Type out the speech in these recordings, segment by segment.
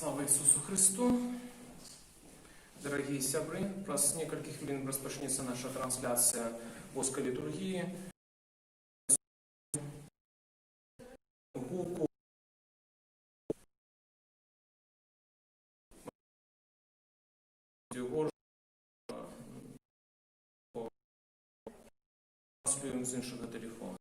Слава Ісусу Христу! Дорогі сябри, праз некалькі хвілін розпочнеться наша трансляція Боської літургії. Гуку транслюємо з іншого телефону.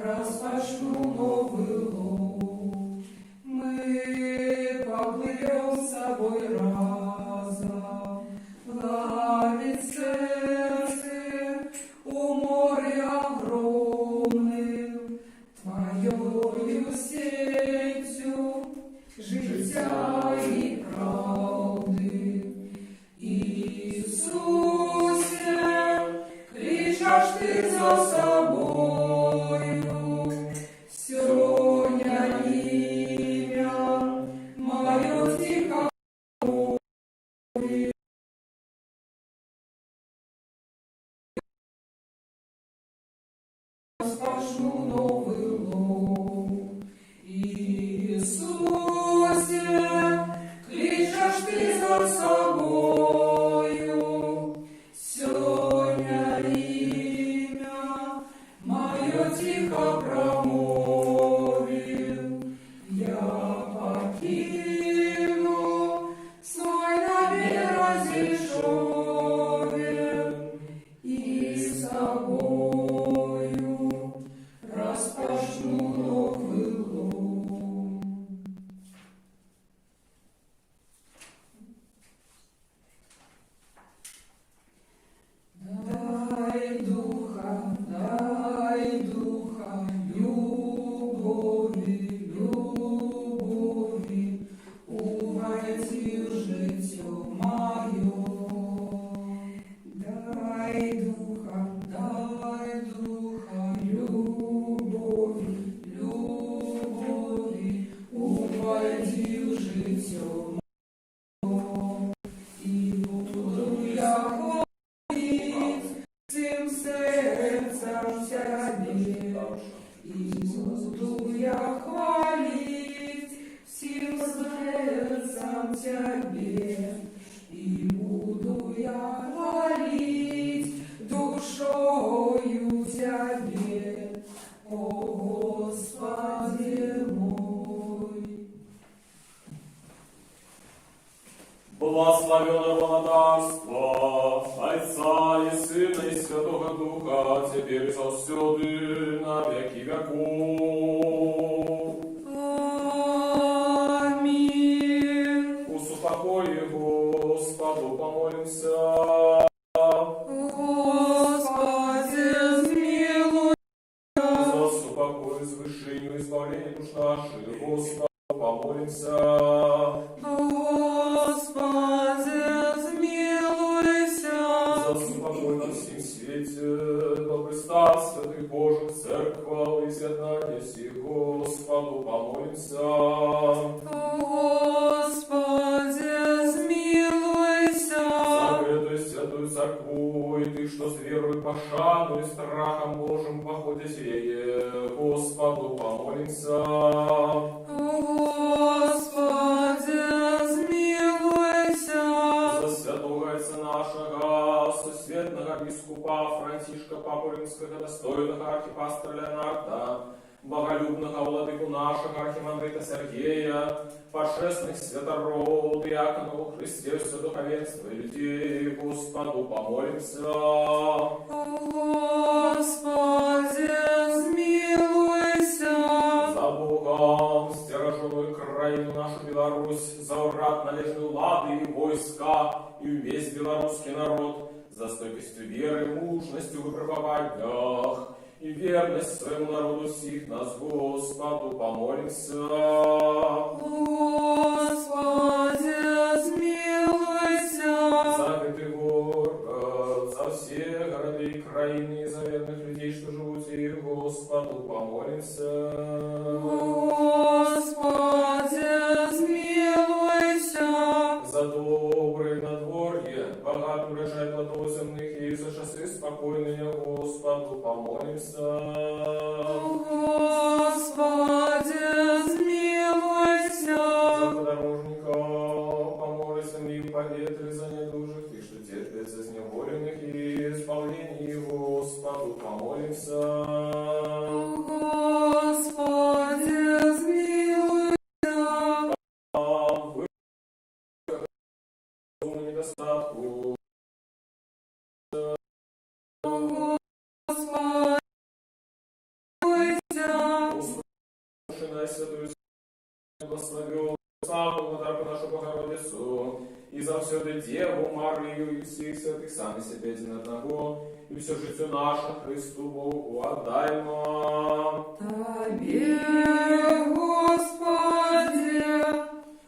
Раз Тает сердце у моря огромным, Твоею сетью життя і правди. Иисусе, кличешь ты за собою, сёня имя мое тихо спашу новый лов. Иисусе, кличешь ты за собою, сёня имя мое тихо промовил. Я покину свой навек разрешен, и с тобою распашну новый луг. Дай духа любови, любови, увойти в життя мое. Дай духа любови, любови, увойти в життя мое. І буду я ходить всім серцем Тебе, і буду я хвалить всім серцем Тебе, і буду я хвалить душою Тебе, о Господи мой. Благословенное володарство Отца и Сына и Святого Духа, теперь и завсёды на веки веков. Аминь. Успокой Господу, помолимся. Господи, zmiłuj За упокой, возвышение, избавление душ наших, Господу, помолимся. Господи, zmiłuйся. За упокой на всем свете, добрый став святых Божьих церквах и з'єднання всіх, Господу, помолимся. Господи, zmiłuйся. За эту святую церкву, и ты, что с верой, пошану и страхом Божьим походе сие, Господу, помолимся. Господи, zmiłuйся. За святого отца нашего, сосветного бискупа Францишка Папу Римского, достойного архипастора Леонарда, боголюбного владыку нашего архимандрита Сергея, пошествных святород, диаконов в Христе, все духовенство и людей, Господу, помолимся. Господи, zmiłuйся. За Богом, стяжевую краину нашу Беларусь, за урад належную лады и войска, и весь белорусский народ, за стойкостью веры, мужностью в выпробованиях, и верность своему народу всех нас, Господу, помолимся. Господи, zmiłuйся. За этот город, за все города и краины, и за верных людей, что живут и Господу, помолимся. Господи, zmiłuйся. За добрые надворье, богатый урожай плодов земных, и за часы спокойные, Господу, помолимся. Господи, zmiłuйся. За подорожников, помолимся мне в поветре, за недужих, и что терпят за зневоленных, и избавление, Господу, помолимся. Господи, zmiłuйся. Недостатку. Господи, zmiłuйся. Святую благословил самую подарку нашу Богородицу, и завсёды Деву Марию и всех святых сами себе один одного, и все життя наше Христу Богу отдаймо. Тебе, Господи,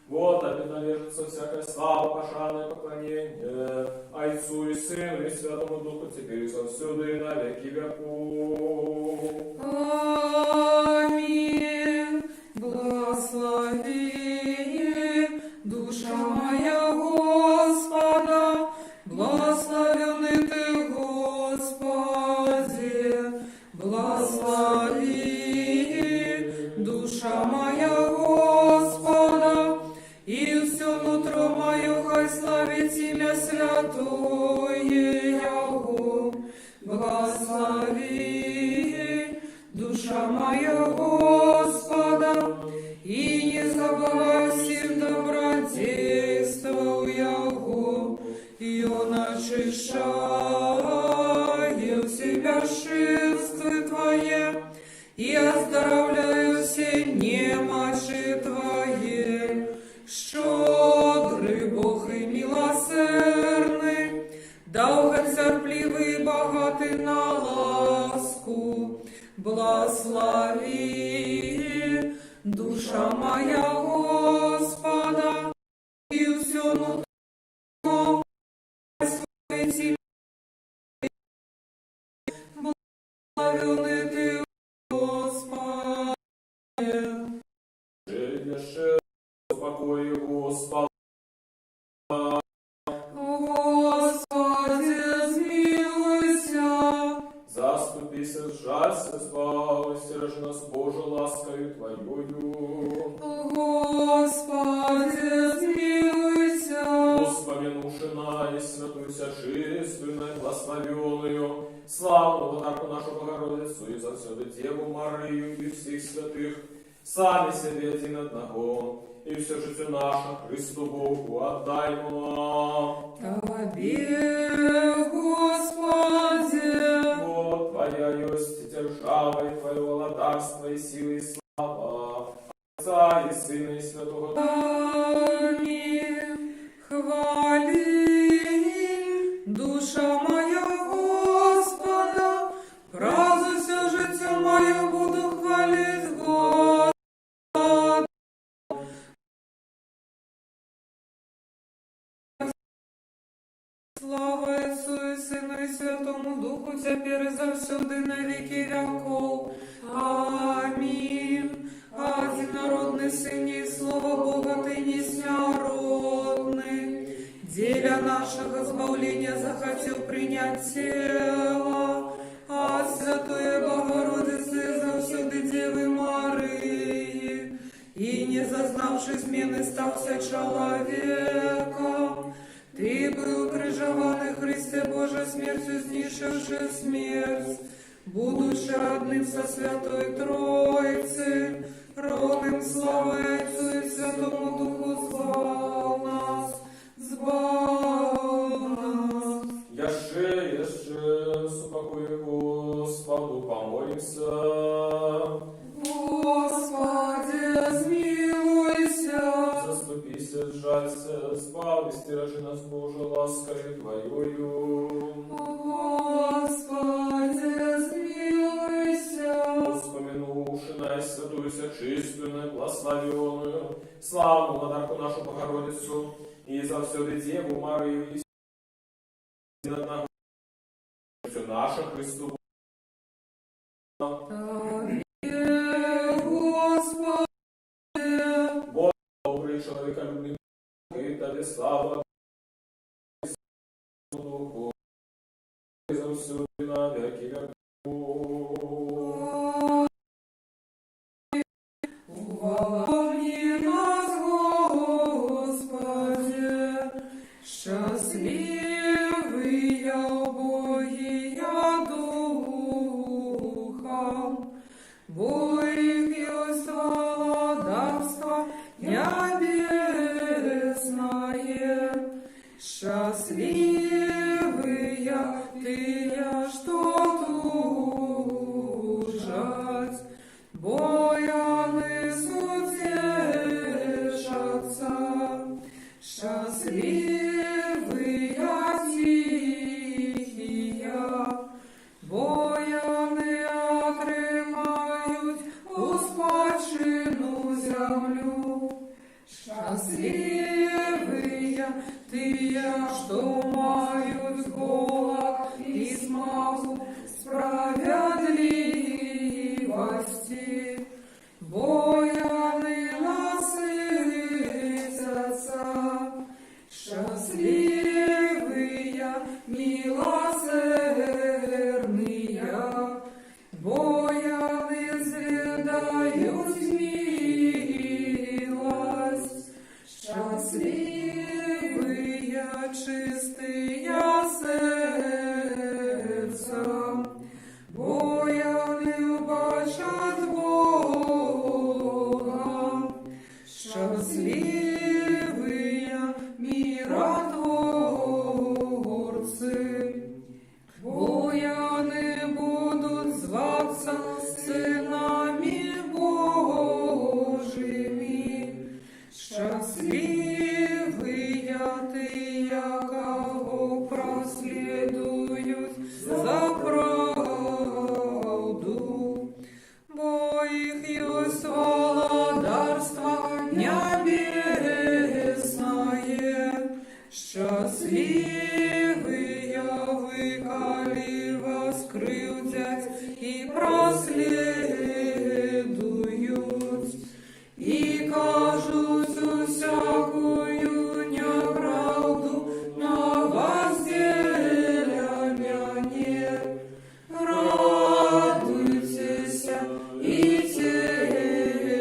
Вот опять належится всякая слава, пошанное поклонение, Отцу и Сыну и Святому Духу, теперь и завсёды и на веки веков. Аминь. Благослови душа моя Господа, благословенный Ты, Господи, благослови душа моя Господа, и все нутро мое хай славит имя святое Его. Благослови душа моя Господа, и не забывай всем добродействовал Его, и Он очищает себя шествы Твое, и оздоровляю все немочи Твои. Щедрый Бог и милосердный, долготерпливый и богатый на ласку, благослови душа моя Господа, и все нутро свое Тебе. Благословенный Ты, Господи. Живеше спокой Господа, Господи, смилуйся. заступися, сжалься, збавися, рожи нас Боже ласкою Твоею. Господи, смилуйся. Воспомянувши на и святую сожительственную, благословенную, славную Владарку нашу Богородицу и завсёды Деву Марию и всех святых, сами себе один одного, и все життя наше Христу Богу отдаймо. Тебе, Господи, Вот Твоя есть держава, и Твое владарство, и сила, и слава, Отца и Сына, и Святого Духа. Аминь. Хвали душа моя Господа, празднуй все життя моє буду хвалить Господа. Слава Отцу и Сыну и Святому Духу, теперь и завсёды на веки веков. Аминь. Один народный Сын и Слово Бога, Ты неснородный, деля нашего избавления захотел принять тело, а Святой Богородицы завсёды Девы Марии, и не зазнавши измены стався человеком. Ты был крыжованный Христе Божий, смертью снишивши смерть, будучи родным со Святой Троицы, родным славой Отцу и Святому Духу, звал нас, звал нас. Яше, с упокою Господу помолимся. Господи, смилуйся. Заступися, сжалься, збави, стережи нас Боже ласкою Твоею. Господи, смилуйся. Воспомянувши на святую сочистственную, благословенную, славную Владарку нашу Богородицу, и завсёды Деву Марию и всех одного, все наше Христу. Добрый человеколюбный Бог, и Тебе слава Духу, и завсёды на веки веков. Уволни нас, Господи, счастливые убогие духом, Божье владарство небесное, счастливые ты, что тужать, бояны сутешатся, счастливые али воскрылтять и проследуют, и кажут всякую неправду на возделяне. Радуйтесь и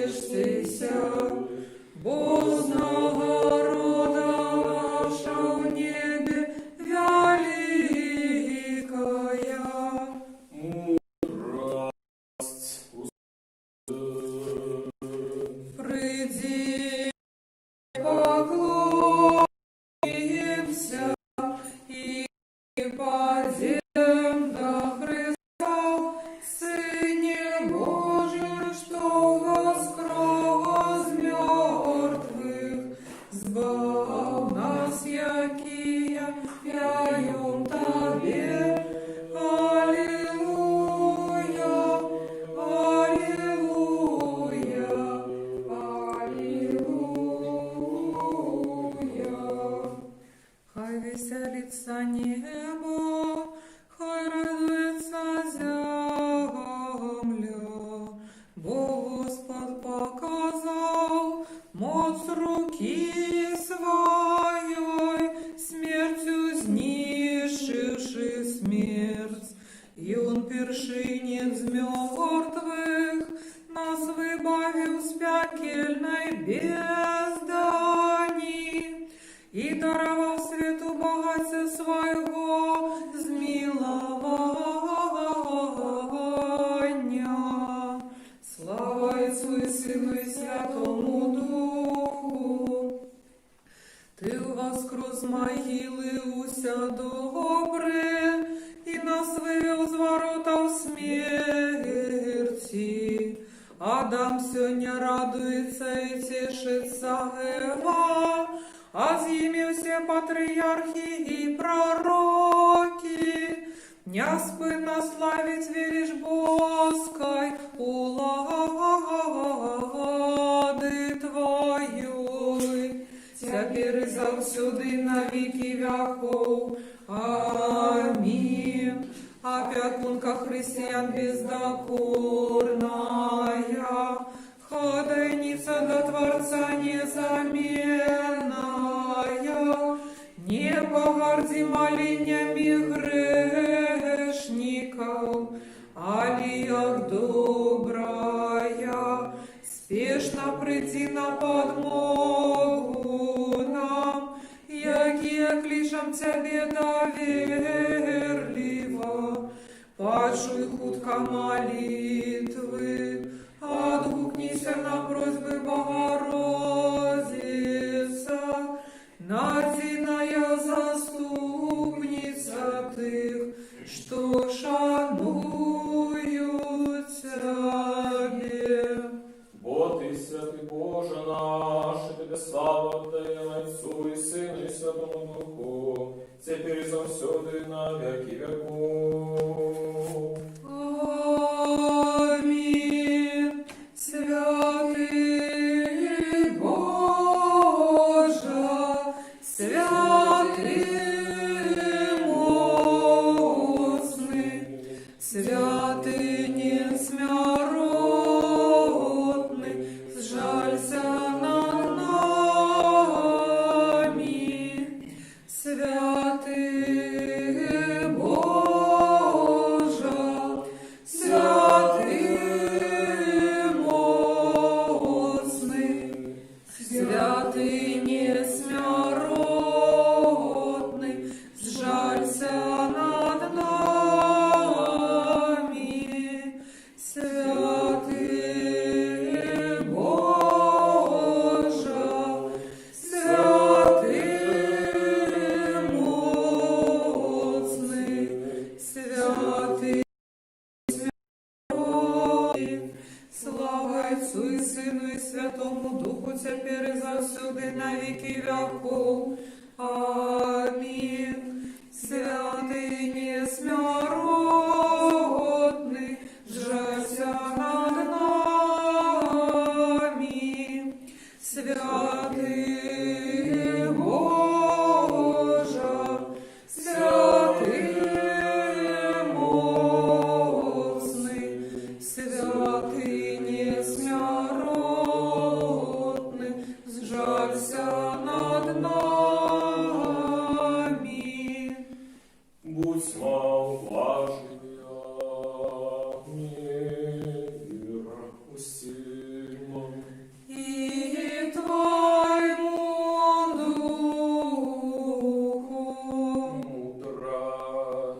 тешьтесь, бо народа ваша в небе великая. Мудрость. Приди, поклонимся и падем до Христа, Сыне Божий, что воскрес мертвых, сбав нас, якия пяем Тебе. Аллилуйя, аллилуйя, аллилуйя. Хай веселится небо, хай радуется земля, бо Господь показал моц руки своей, смертью знищивши смерть. И Он першинец мертвых нас выбавил с пекельной бездани и даровал свету богатства своего змилования. Слава Отцу и Сыну и Святому Духу. Ты воскрес могилы уся добре, и нас вывел з воротов смерти. Адам сегодня радуется и тешится Ева, а с ними все патриархи и пророки. Неоспытно славить веришь Боской улады Твоей, теперь и завсюди на веки веков. Аминь. Опекунка христиан бездокорная, ходеница до Творца незаменная, не погорди молениями грешников, алиях добрая, спешно приди на подмогу нам, яки кличем Тебе доверливо. Почуй хутко молитвы, отгукнися на просьбы Богородица, надійная заступница тих, что шануют Тебе. Бо Ти, святий Боже наш, і Тебе слава отдаємо Отцу і Сину і Святому Духу, теперь и завсюди на веки веков. Аминь. Святый Боже, святый моцный, святый несмиротный, сжалься над нами. Святый Боже, святый моцный, святый несмиротный, сжалься над нами. Святый Боже, святый моцный, святый смиротный, слава Отцу и Сыну и Святому Духу, теперь и завсюди на веки веков. Аминь. Святый несмиротный, сжалься над нами. Святый Боже, святый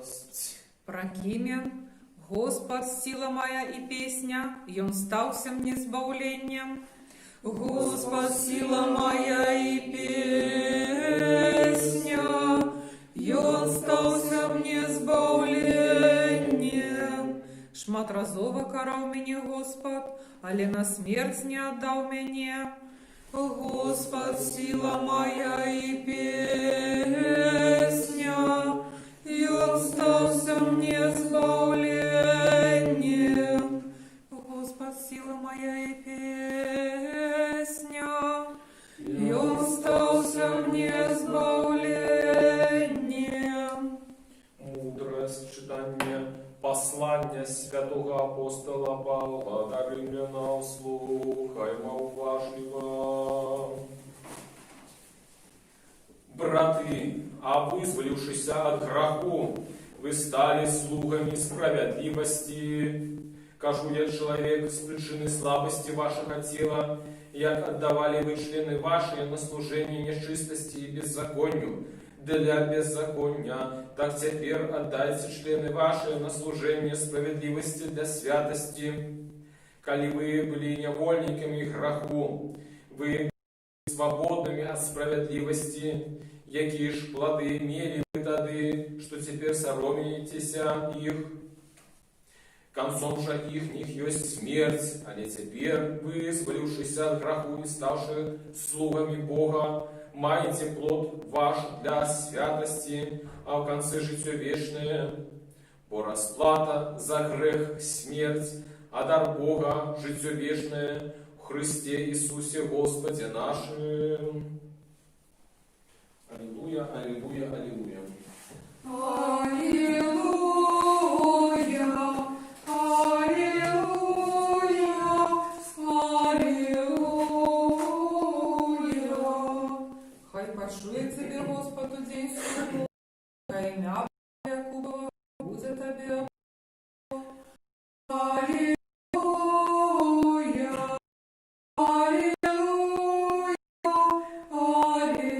мудрость. Прокимен, Господь, сила моя и песня, и Он стался мне избавлением. Господь, сила моя и песня, и Он стался мне избавлением. Шмат разова карал меня Господь, але на смерть не отдал меня. Господь, сила моя и песня, и Он стался мне избавлением. Господь, сила моя и песня, и Он стался мне избавлением. Мудрость читания послания святого апостола Павла до римлянам, слухаймо уважливо. Браты, а вызволившися от греху, вы стали слугами справедливости. Кажу я, человек, с причины слабости вашего тела, як отдавали вы члены ваши на служение нечистости и беззаконию, для беззакония, так теперь отдайте члены ваши на служение справедливости для святости. Коли вы были невольниками греху, вы были свободными от справедливости, якие ж плоды имели вы тады, что теперь соромитесь их. Концом же их есть смерть, а не теперь, вызволившись от греху и ставших слугами Бога, маете плод ваш для святости, а в конце житие вечное. Бо расплата за грех смерть, а дар Бога житие вечное в Христе Иисусе Господе нашим. Аллилуйя, аллилуйя, аллилуйя. Аллилуйя, аллилуйя, аллилуйя. Хай почує тебе, Господу, день суду, хай ім'я Якубова буде тобі. Аллилуйя, аллилуйя, аллилуйя.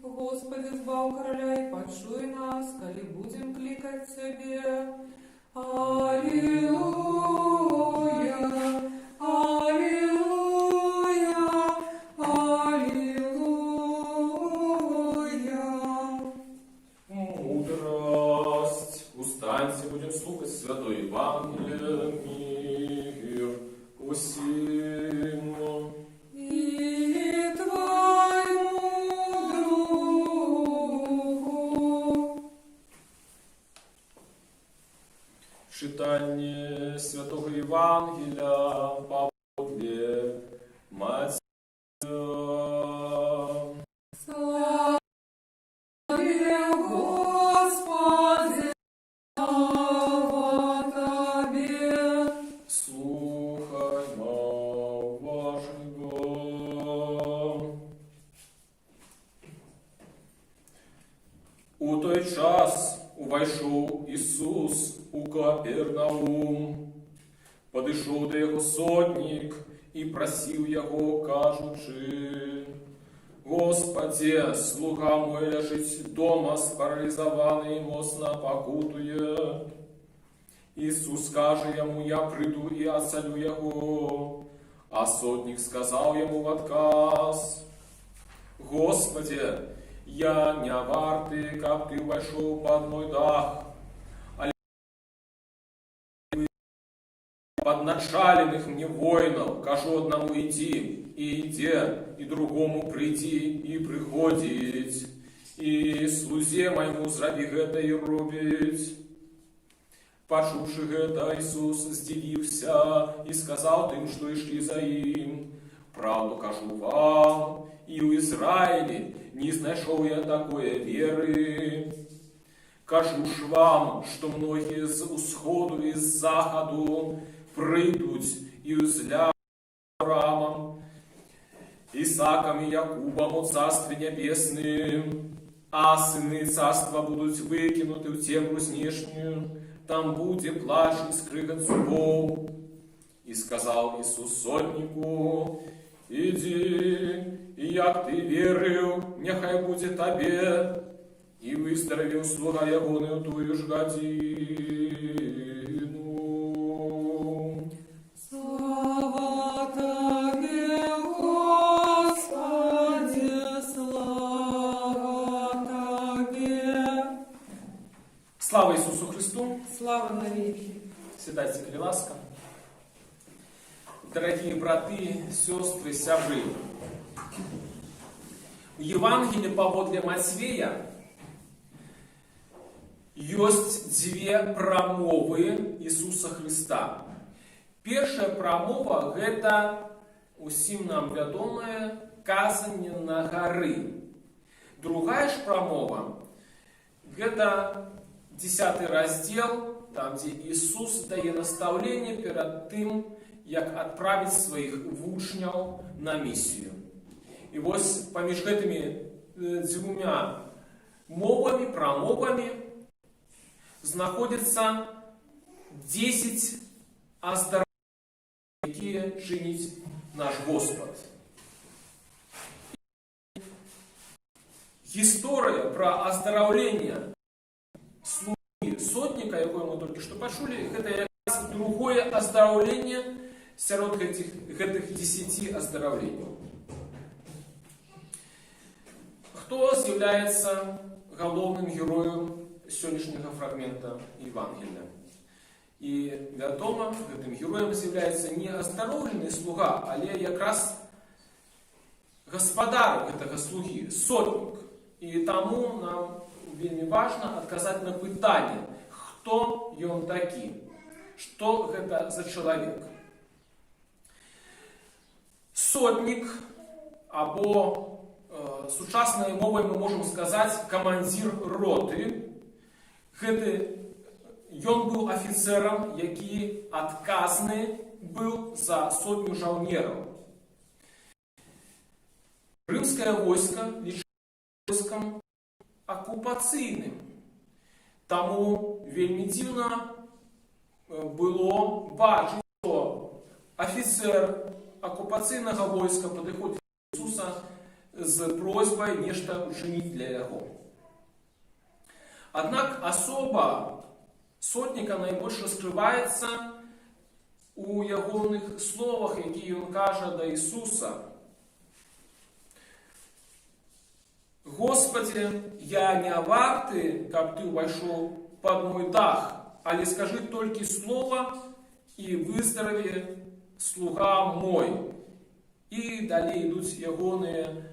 Господи, збав короля і почуй нас, коли будем кликать Тебе. Аллилуйя, аллилуйя, аллилуйя. Мудрость. Устаньте, будем слухать Святой Евангелие, мир усим. И Твоему Духу. Читание Святого Евангелия по Павле, Мать. Слава Тебе, Господи, слава Тебе. Слухаймо уважливо. У той час увайшов Ісус у Капернаум. Подійшов до його сотник і просив його, кажучи: Господи, слуга мой лежить дома, спаралізований, моцно покутує. Ісус каже йому: я прийду і оселю його. А сотник сказав йому в отказ: Господи, я не вартий, как ты вошел под мой дах, а подначаленных мне воинов, кажу одному иди, и иди, и другому приди, и приходить, и слузе моему зраби гэта и робить. Почувши гэта, Ісус здивився і сказав тим, що йшли за їм: правду кажу вам, і у Ізраїлі не знайшов я такої віри. Кажу ж вам, що многі з усходу і з заходу прийдуть і узля Авраамом, Исааком и Якубом от Царстве Небесным, а сыны царства будут выкинуты в темру снежную, там будет плач и скрыгот зубов. И сказал Ісус сотнику: иди, и як ты верил, нехай будет тебе, выздаревіў слуга ягоную тую ж гадзіну. Слава Тебе, Господи, слава Тебе. Слава Ісусу Христу! Слава навеки. Сідайте, коли ласка. Дорогие браты, сестры, сябры, в Евангелии паводле Матвея есть две прамовы Иисуса Христа. Первая прамова – это усім нам вядомая казанне на гары. Другая ж прамова – это 10 раздел, там, где Иисус дае наставление перед тем, як отправить своих вучняў на миссию. И вот поміж гэтымі двумя мовами, прамовами, знаходится 10 оздоровлений, якія чыніць наш Господ. История про оздоровление слуги сотника, якое мы только что пачулі, это другое оздоровление сярод гэтых 10 оздоровлений. Кто является головным героем сегодняшнего фрагмента Евангелия? И вядома, гэтым героем является не оздоровленный слуга, але якраз гаспадар гэтага слуги, сотник. И тому нам вельмі важно отказать на пытанне, кто ён такі, что гэта за человек. Сотник, або сучаснай мовай мы можем сказать командир роты. Ён был офицером, які адказны был за сотню жаўнераў. Рымское войско лічылася войском оккупацыйным. Таму вельмі дзіўна было бачыць, што офицер оккупацыйнага войска падыходзіць да Ісуса з просьбай нешта учыніць для яго. Аднак асоба сотніка найбольш раскрываецца у ягоных словах, які ён кажа да Ісуса. «Господи, я не варты, каб ты увайшоў под мой дах, але скажи толькі слова, і выздараве слуга мой». І далей ідуць ягоныя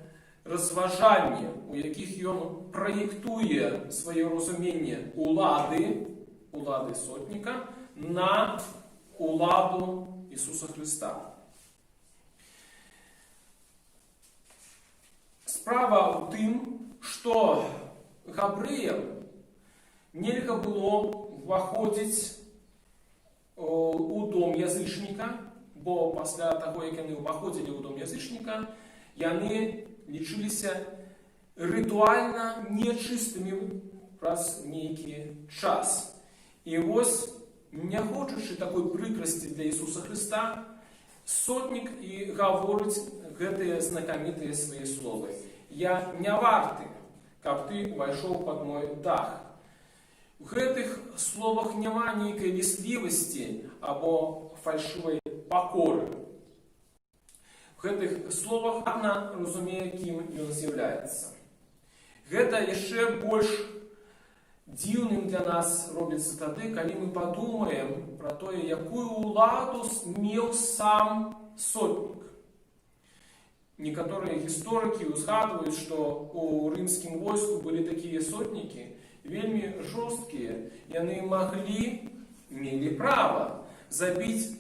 разважанні, у якіх ён праектуе сваё разуменне улады сотніка на уладу Ісуса Христа. Справа ў тым, што габрэям нельга было ўваходзіць у дом язычніка, бо пасля таго, як яны ўваходзілі ў дом язычніка, яны лічыліся рытуальна нечыстымі праз нейкі час. І вось, не хочучы такой прыкрасці для Ісуса Христа, сотнік і гаворыць гэтыя знакамітыя свае словы. «Я не варты, каб ты увайшоў под мой дах». У гэтых словах няма нейкай ліслівасці або фальшывай пакоры. У гэтых словах адна разумее, кім ён з'яўляецца. Гэта яшчэ больш дзіўным для нас робіцца тады, калі мы падумаем пра тое, якую ўладу меў сам сотнік. Некаторыя гісторыкі ўзгадваюць, што у рымскім войску былі такія сотнікі, вельмі жорсткія. Яны мелі права забіць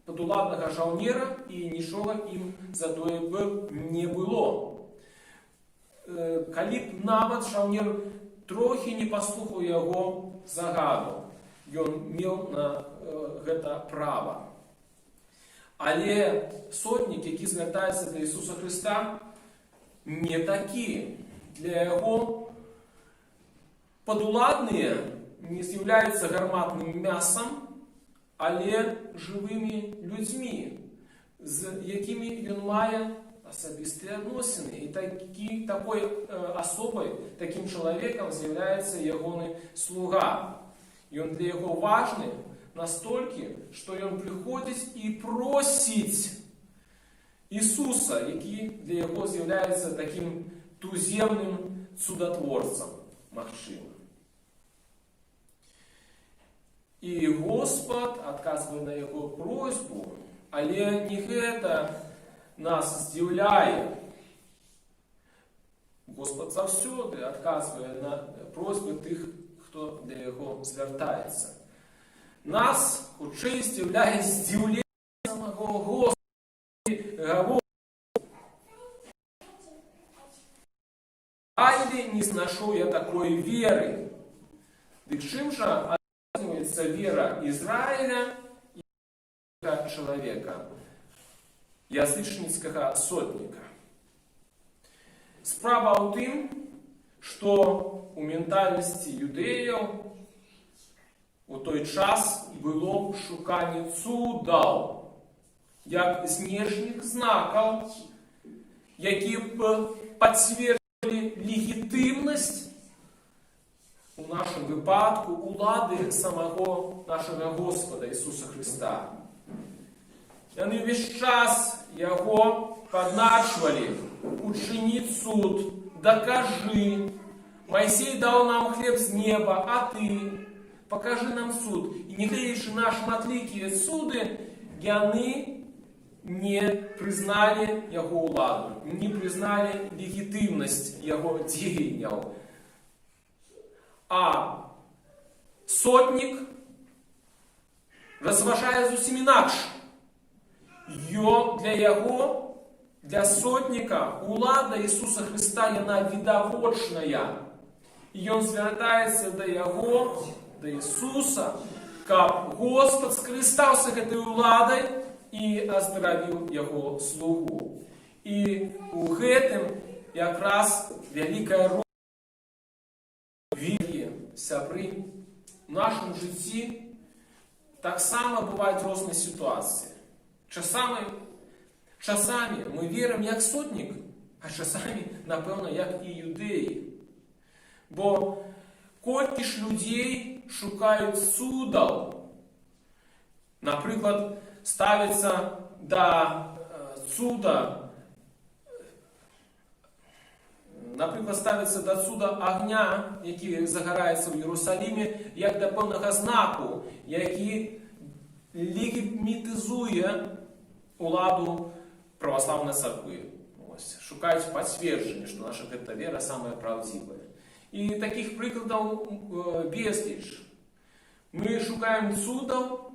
падуладнага жаўнера, і нічога ім за тое не было. Калі б нават жаўнер трохі не паслухаў яго загаду, ён меў на гэта права. Але сотнік, які звяртаецца да Ісуса Христа, не такі. Для яго падуладныя не з'яўляюцца гарматным мясам, але жывымі людзьмі, з якімі ён мае особистые относины. И такой особой, таким человеком является ягоный слуга. И он для его важный настолько, что он приходит и просит Иисуса, який для его является таким туземным чудотворцем, махшим. И Господь отказывает на его просьбу, але не это нас здивляє. Господь завсюди отказывает на просьбы тих, хто до його звертається. Нас худший здивляє здивлення самого Господа. Али не сношу я такой веры. Так чем же отличается вера Израиля и вера человека, язычницкого сотника? Справа у тым, что у ментальности юдеев у той час было шукanie цудаў, як знешніх знакаў, які б подтвердили легитимность у нашем выпадку улады самого нашего Господа Иисуса Христа. Яны весь час Его подначивали: учини суд, докажи. Моисей дал нам хлеб с неба, а ты покажи нам суд. И не глядишь наши шматликие суды, яны не признали Его уладу, не признали легитимность Его деяний. А сотник розважає зусім інакше. Для сотника улада Ісуса Христа яна відавочная. І він звертається до Його, до Ісуса, каб Господь скористався гэтай уладой і оздоровив Його слугу. І у гэтым якраз вялікая роля віри, сябры. В нашем житті так само бывают разные ситуации. Часами мы верим як сотник, а часами, напевно, як і юдеї. Бо колькі ж людей шукають цудаў. Наприклад, ставиться до цуда, огня, який загорається в Єрусалимі, як до певного знаку, який легітимізує уладу православной церкви. Шукають підтвердження, що наша эта вера самая правдивая. І таких прикладів безліч. Ми шукаємо цудаў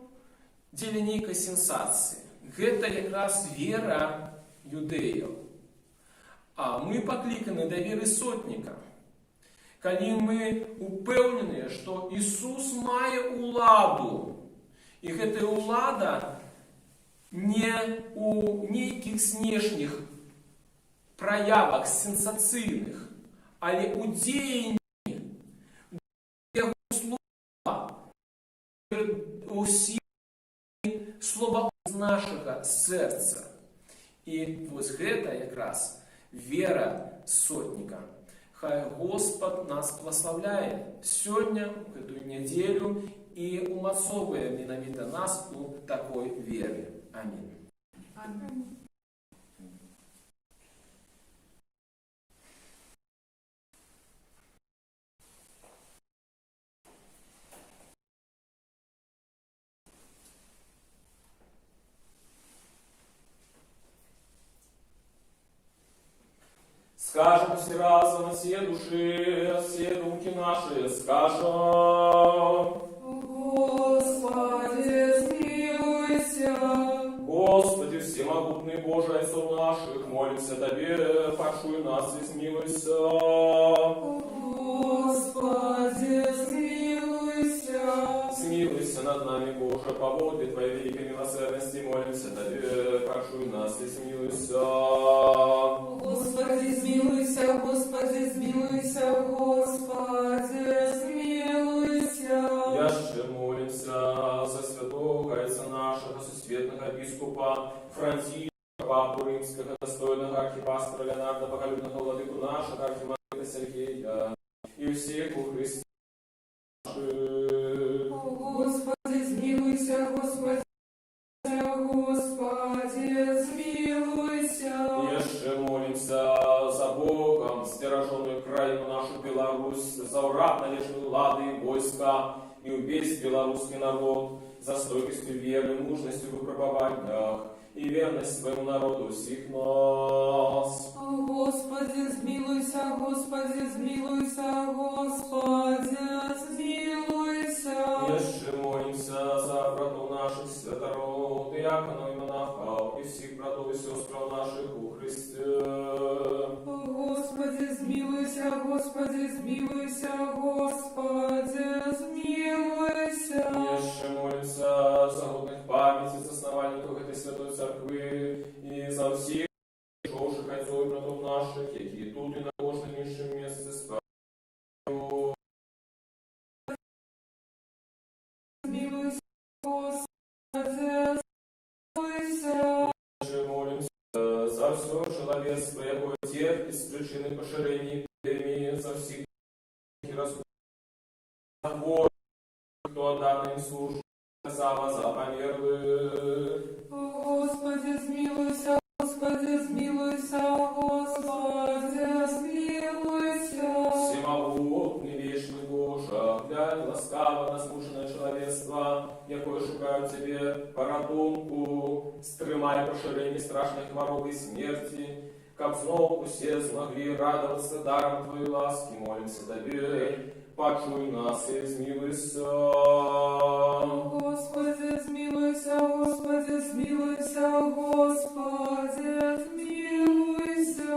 дзеля нейкай сенсації. Гэта якраз вера юдеяў. А мы покликаны до веры сотника. Калі мы упэўненыя, што Ісус мае уладу, і гэтая улада не у нейкіх знешніх праявах сенсацыйных, але у дзеянні Яго слова, у сіле слова з нашага сэрца. І вось гэта якраз вера сотника. Хай Господь нас благословляет сегодня, в эту неделю, и умацовывая менавіта нас у такой вере. Аминь. Аминь. Скажем все разом, все души, все думки наши, скажем: Господи, смилуйся. Господи, всемогутный Боже, Отцов наших, молимся Тебе, пошуй нас и смилуйся. Господи, смилуйся. Смилуйся над нами, Боже, по воле Твоей великой милосердности, молимся Тебе, пошуй нас и смилуйся. Господи, смилуйся, Господи, смилуйся, Господи, смилуйся. Яще молимся за святого Отца нашего, сосветного епископа Франциска, Папу Римского, достойного архипастора Леонарда, боголюбного владыку нашего, архимандрита Сергея, и всех у Христа. Господи, смилуйся, Господи, Господи, смилуйся. Еще молимся за Богом, стероженную краину нашу Беларусь, за урад належную лады и войска, и убейсь белорусский народ, за стойкостью веры, мужностью в выпробованиях, и верность своему народу всех нас. Господи, смилуйся, Господи, смилуйся, Господи, смилуйся. Еще молимся за братов наших святород, диаконов и монахов, и всех братов и сестр наших у Христе. Господи, смилуйся, Господи, смилуйся, Господи, смилуйся. Еще молимся за годных памяти, за основание этой святой церкви, и за всех живших отцов и братов наших, какие тут и на ложном низшем месте спали. Смилуйся, Господи, смилуйся. Еще молимся за все человечество, якое терпит с причины поширения эпидемии, за всех и раскрутых, кто отдан им службу, за померлых. Господи, смилуйся, Господи, смилуйся, Господи, смилуйся. Всемогутный, вечный Боже, глянь ласкаво на смушенное человечество, якое шукают тебе порадунку, стримай поширение страшной хвороби и смерти, как снова все смогли радоваться даром Твоей ласки, молимся Тебе, почуй нас и смилуйся. Господи, смилуйся, Господи, смилуйся, Господи, смилуйся.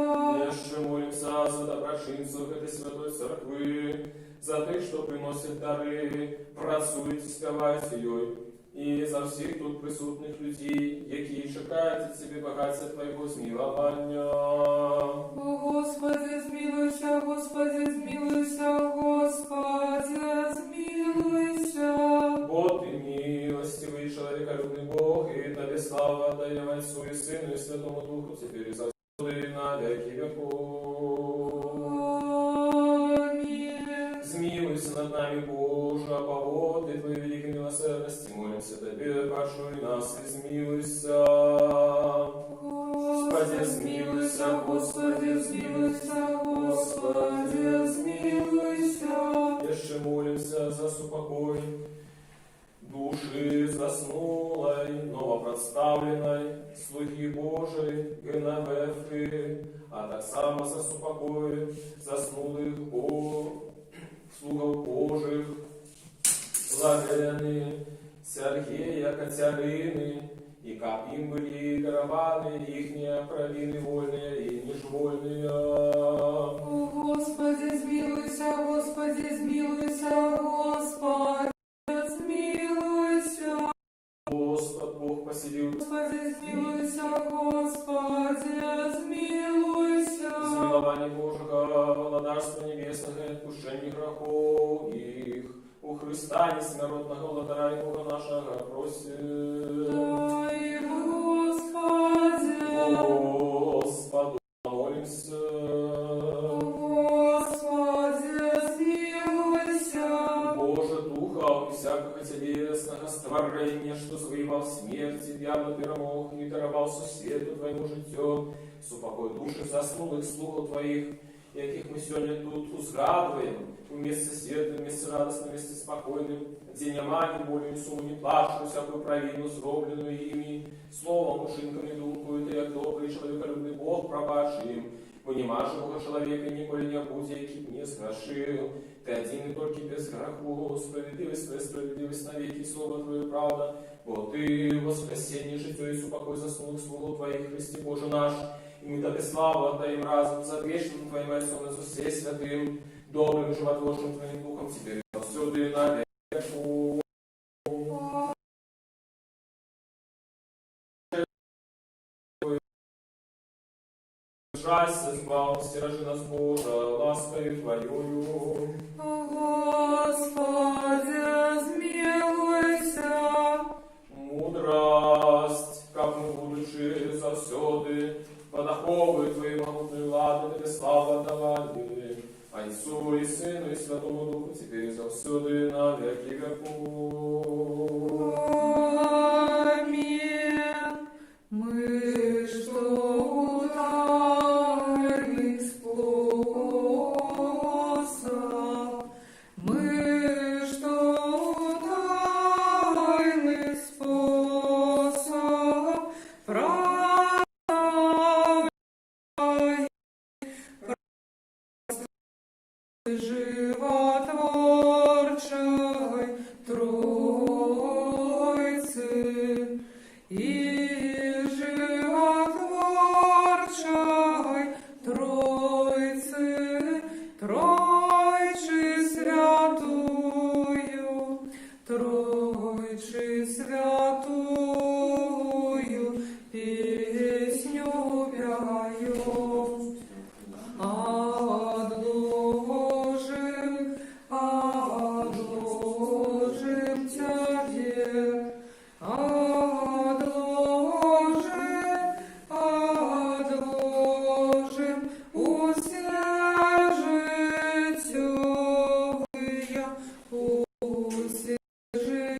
Еще молимся за доброчинцев этой святой церкви, за тех, что приносят дары, працують і співають її, і за всіх тут присутних людей, які чекають від Тебе багаття Твоєго змилування. Господи, смилуйся, Господи, смилуйся, Господи, смилуйся. Бо Ты милостивый, человеколюбный Бог, и Тебе слава отдаем Отцу и Сыну и Святому Духу, теперь и завсегда и на веки веков. Аминь. Змилуйся над нами, Боже, по воды Твоей великой милосердности, молимся Тебе, пошуй нас и змилуйся. Господи, смилуйся, Господи, смилуйся, Господи, смилуйся. Еще молимся за супокой души заснулой, новопродставленной, слуги Божией, Генавефы, а так само за супокой заснулых слугов Божих, Лагены, Сергея, Катерины, и как им были дарованы ихние провины вольные и нежвольные. Господи, смилуйся, Господи, смилуйся, Господи, смилуйся. Господь Бог поселил Господи, смилуйся, Господи, смилуйся. Смилование Божьего, владарство небесного и отпущение грехов их. У Христа несмертного владара и Бога нашего просим. Дай, Господи. Господу молимся. Господи, смилуйся. Боже, Духа и всякого телесного створения, что завоевал смерти, дьявола перемог, не даровался свету Твоему житью, супокой души заснулых слугов Твоих, яких мы сегодня тут узгадываем, вместе светлым, вместе радостным, вместе спокойным, где нема ни боли, ни суму, ни плачу, всякую провину, зробленную ими, словом, ушинком и думкою, Ты, як добрый человеколюбный Бог, пробачь им, вынимай же Бога человека, и николи не будь, який не сгрешил. Ты один и только без греху, справедливость Твоя, справедливость навеки, слово Твое правда, бо Ты воскресенье, житье и супокой заслуг слугу Твоих, Христе Боже наш, и мы Тебе славу отдаем разум за вечным Твоим Отцом и Иисусе Святым, добрым и животворным Твоим Духом, теперь и повсюду и на веку. Жалься, избав, стиражи нас, Боже, ласкою Твоею. Господи, смилуйся. Мудрость, как мы будучи завсёды Святому Духу, теперь и завсюду, и на веки веков. Аминь. Мы, что ударили способ, мы, что ударили способ, правой животворчей Троицы и животворчей Троицы, Тройчи святую, Тройчи святую, песню пою. Отложим тебе, отложим усе житевые, усе житевые.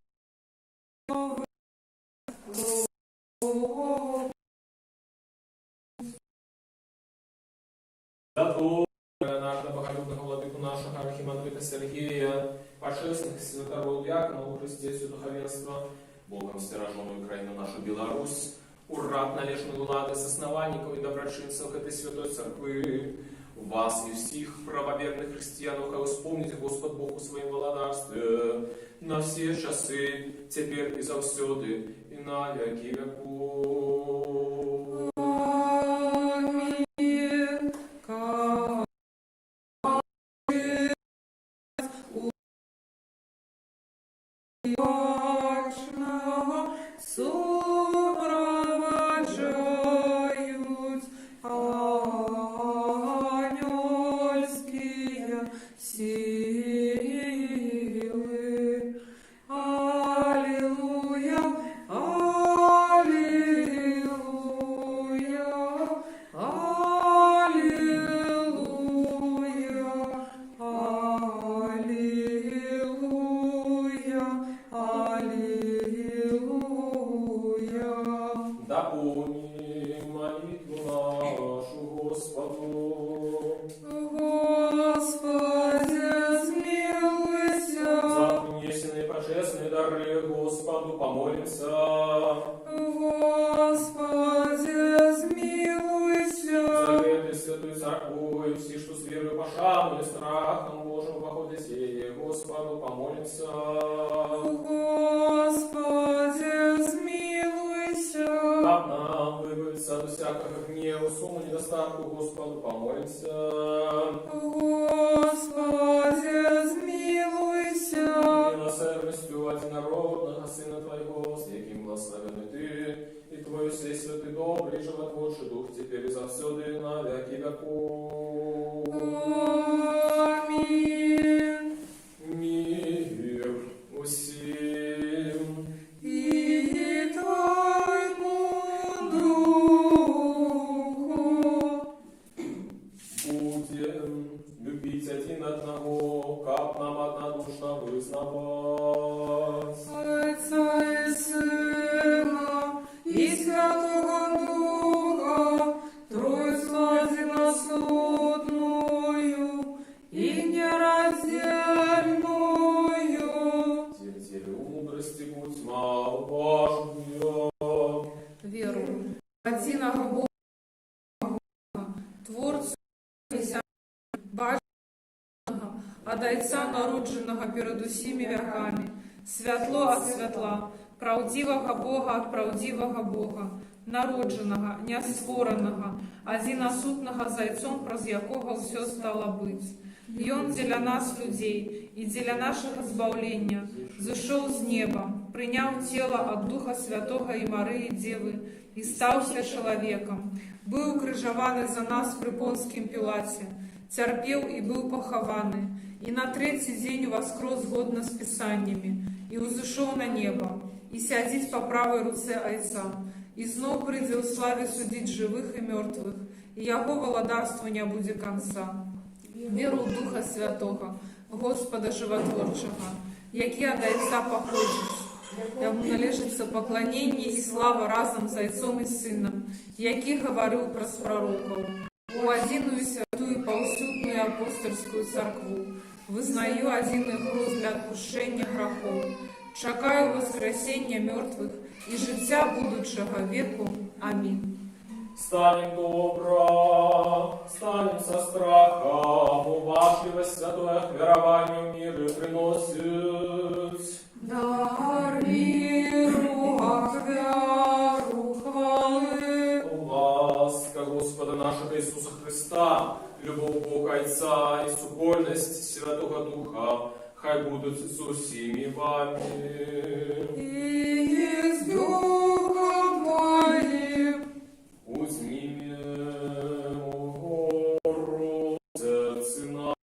Зато нашего боголюбного владыку нашего архимандрита Сергея, пошествных святого диакона во Христе все духовенство, Богом страженную Украину нашу Беларусь, урад належную влады с основанников и доброчинцев этой святой церкви, вас и всех правоверных христиан, хай вспомните Господь Бог у своем володарстве, на все часы, теперь и завсюды, и на веки веков. Аминь. Вачного сопровождают ангельские силы. Аллилуйя, аллилуйя, аллилуйя, аллилуйя, аллилуйя. Да помни молитву нашу Господу. Господи, смилуйся. За принесенные божественные дары Господу помолимся. Господи, смилуйся. За эту святую церковь и все, что с верой пошану и страхом Божьим походе сие, Господу помолимся. Господи, смилуйся. Как нам выбавиться от всякого гнева, сумму недостатку, Господу помолимся. Господи, смилуйся. Милосердностью одинородного Сына Твоего, с яким благословенный Ты, и Твой всей святый добрый, животворчий Дух, теперь и завсюду, и на веки веков. Аминь. Мир усім. И Твоему Духу. Будем любить один одного, как нам однодушно вызнавать. Отца и Сына и Святого Духа, Тройцу одиносудную и нераздельную. Терпели мудрости, будь маловажную. Веру одиного Бога, Творцу Бажаного, от Отца народженого перед усіми веками, святло от святла, правдивого Бога от правдивого Бога, народженого, неоспореного, одиносутного зайцом, проз якого все стало быть. И Он для нас, людей, и для нашего избавления, зашел с неба, принял тело от Духа Святого и Марии Девы, и стался человеком, был укрыжован за нас при Понским Пилате, терпел и был похованы, и на третий день воскрес згодно с Писаниями, и узошел на небо, и сядет по правой руце Отца, и знов придет в славе судить живых и мертвых, и Его владарство не будет конца. Веру в Духа Святого, Господа Животворчого, який ад Отця походить. Йому належиться поклонение и слава разом с Отцом и Сыном, який говорил про пророков. У одиную святую повсюдную апостольскую церкву вызнаю одиный груз для отпущения грехов, чекаю воскресения мертвых и життя будущего веку. Аминь. Станем добро, станем со страха, уважливость святое верованию миру приносит. Дар миру, ак веру хвалы. Ласка Господа нашего Иисуса Христа, любовь Бога Отца и супольность Святого Духа, хай будут со всеми вами. И с Духом Твоим. Узнимем гору сердце наше.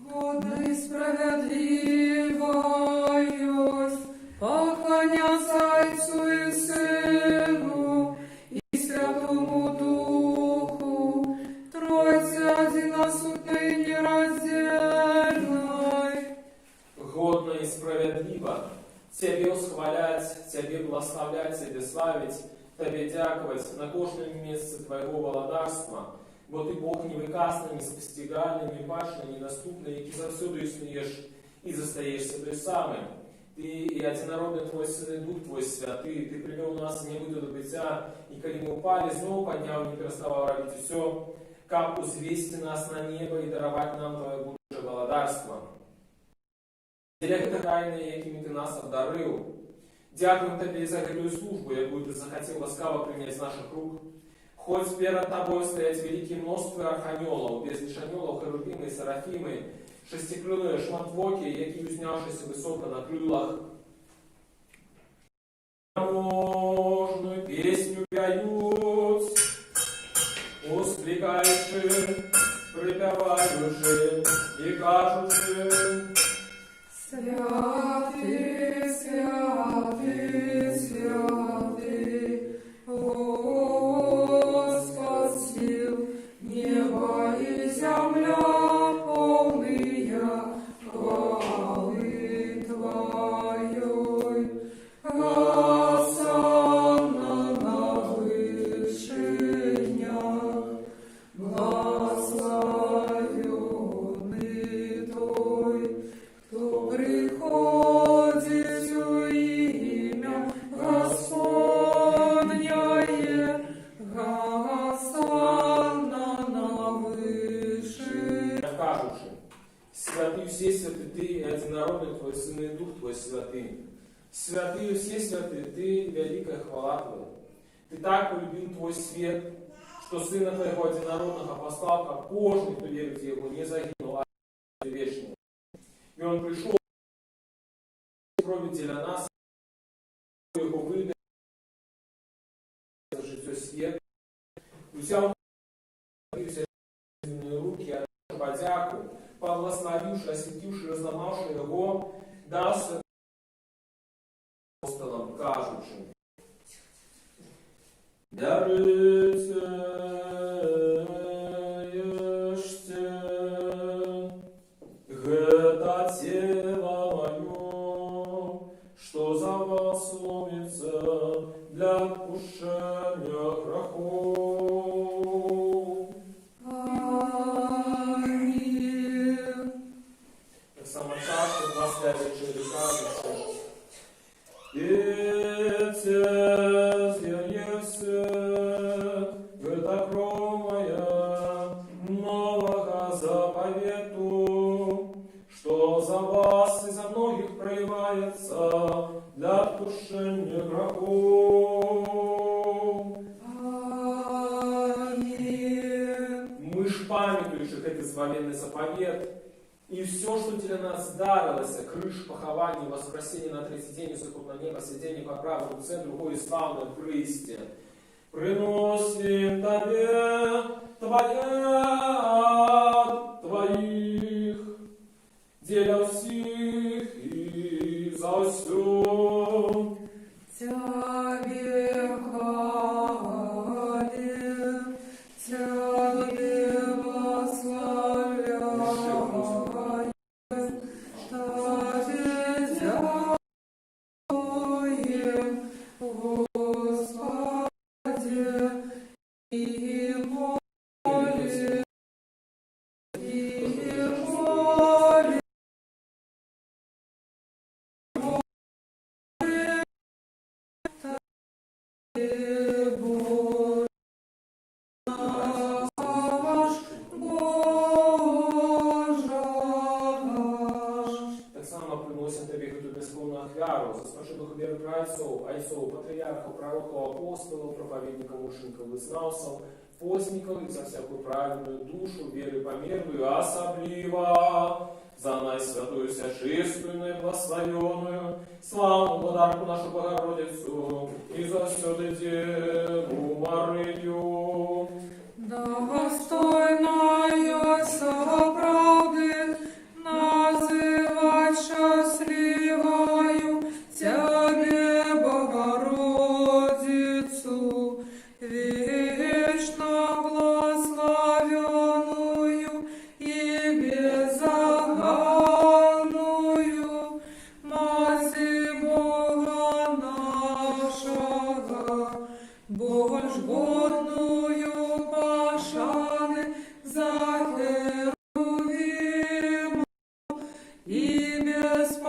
Годный справедливость, поклоняться Отцу и Сыну и Святому Духу, Троице одиносутной и нераздельной. Годно и справедливо Тебе восхвалять, Тебе благословлять, Тебе славить, Тебе дяковать на кожном месте Твоего володарства, бо Ты Бог невыказный, неспостигальный, небачный, недоступный, и завсюду иснуешь и застаешься той самой. Ты и одинородный Твой Сын и Дух Твой Святый, Ты привел нас в небыто до бытия, и коли мы упали, снова поднял, не переставал робить все, как узвести нас на небо и даровать нам Твое будущее володарство. Директор тайны, якими Ты нас обдарил, дякуем Тебе за эту службу, якую Ты захотел ласкаво принять з наших рук. Хоть перед Тобой стоять великие множество арханелов, безлишь анелов, херувимы и серафимы, шестикрылые шматвоки, які узнявшися высоко на крылах. Можную песню поют, ускликаючи, припеваючи и кажучи: Святый, святый, святый, Господь сил, небо и земля полные хвалы Твоей. Осанна на вышинях, благословенный Той, кто приходит в имя Господнее, Госанна на выше. Кажучи: святый все святый Ты, и одинородный Твой Сын и Дух Твой Святый. Святые все святые Ты, великая хвала Твоя. Ты так полюбил Твой свет, что Сына Твоего одинородного послал, как кожный, кто верит в Его, не загинул, а вечный. И Он пришел крови для нас, Его выдал за житье свет. Взял руки, а подяку, поблагословивши, осветивши, разломавши Его, даст апостолам, кажучи: даруйте, ешьте, это тело мое, что за вас ломится для отпущения грехов. Аминь. Так само часто восславивши кажучи: это кровь моя нового заповету, что за вас и за многих проливается для отпущения грехов. Аминь. Мы ж памятуешь этот славенный заповед, и все, что для нас дарилось, крыш, похование, воскресение на третий день, усыпут на небо, сидение по правой руце, другое славное прысти. Приносим Тебе Твоих, деля всех и просю. Тебе хвалим, Тебе благословляем, Тебе дякуем, Господи, и молим, Так само приносим Тебе эту бесконную ахвяру, за спасибо веры праотцов, отцов, патриархов, пророков, апостолов, проповедников, ушников и знавцев, постников и за всякую праведную душу, веры померную, особливо за наисвятую, всечистую, благословенную, славную подарку нашу Богородицу и за всю Деву Марию. достойная соправды, называть счастливою Тебе, Богородицу, вечно благословенную и беззаганную, Матерь Бога нашего, больш годную пошаны за Херувима и без